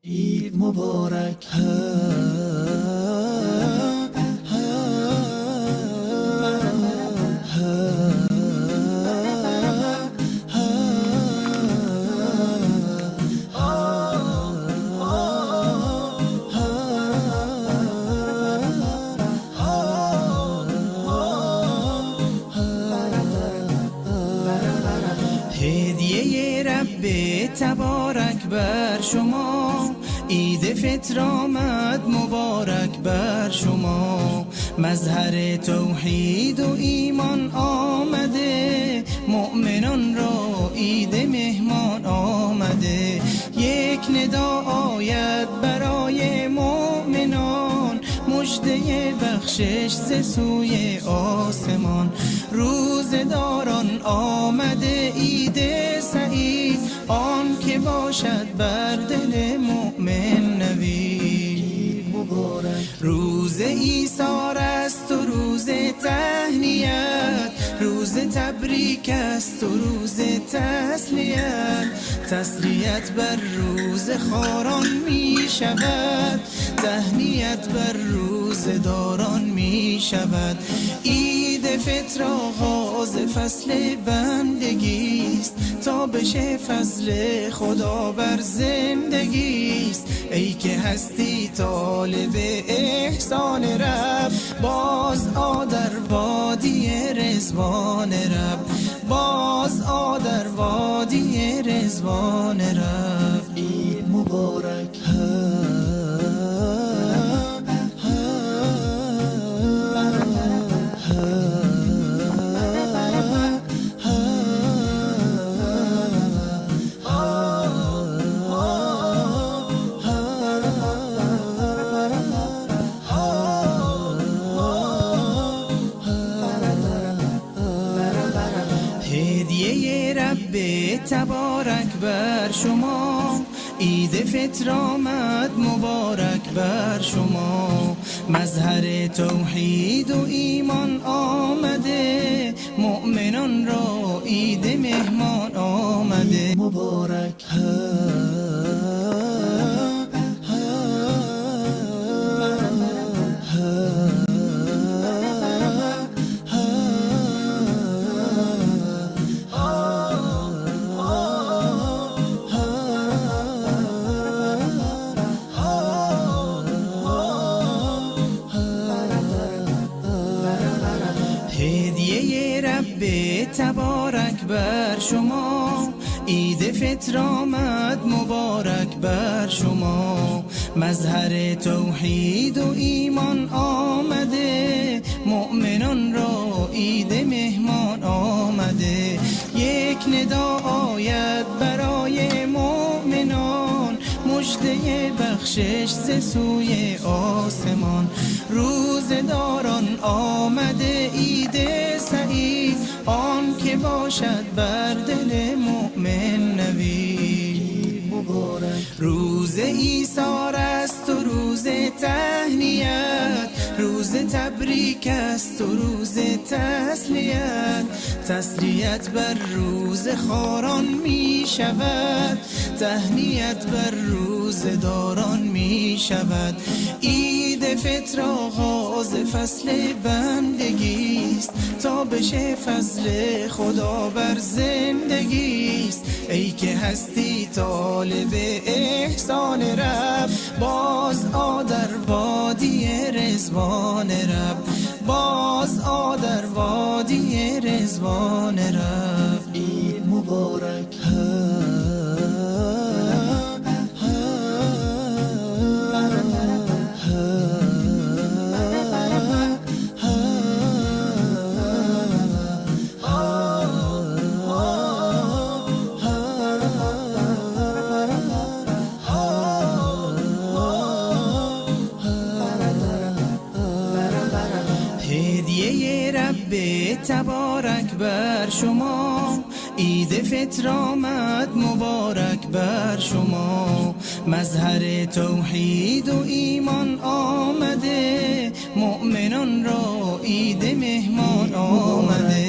عید مبارک. هدیه رب تبارک بر شما، عید فطر آمد مبارک بر شما. مظهر توحید و ایمان آمده، مؤمنان را عید مهمان آمده. یک ندا آید برای مؤمنان، مژده بخشش ز سوی آسمان. روزداران آمده عید سعید، آن که باشد بر دل مؤمن نوید. روز ایثار است و روز تهنیت، روز تبریک است و روز تسلیت. تسلیت بر روز خاران می شود، تهنیت بر روز داران می شود. عید فطر آغاز فصل بندگیست، تا بشه فضل خدا بر زندگیست. ای که هستی طالب احسان رب، باز آ در وادی رضوان رب، باز آ در وادی رضوان رب. عید مبارک. هدیه رب تبارک بر شما، عید فطر آمد مبارک بر شما. مظهر توحید و ایمان آمده، مؤمنان را عید مهمان آمده. مبارک. هدیه رب تبارک بر شما، عید فطر آمد مبارک بر شما. مظهر توحید و ایمان آمده، مؤمنان را عید مهمان آمده. یک ندا آید برای مؤمنان، مژده بخشش ز سوی آسمان. روزداران آمده عید سعید، آن که باشد بر دل مؤمن نوید. روز ایثار است و روز تهنیت، روز تبریک است و روز تسلیت. تسلیت بر روز خاران می شود، تهنیت بر روز داران می شود. عید فطر آغاز فصل بندگیست، تا بشه فضل خدا بر زندگیست. ای که هستی طالب احسان رب، باز آ در وادی رضوان رب، باز آ در وادی رضوان رب. عید مبارک. هدیه رب تبارک بر شما، عید فطر آمد مبارک بر شما. مظهر توحید و ایمان آمده، مؤمنان را عید مهمان آمده.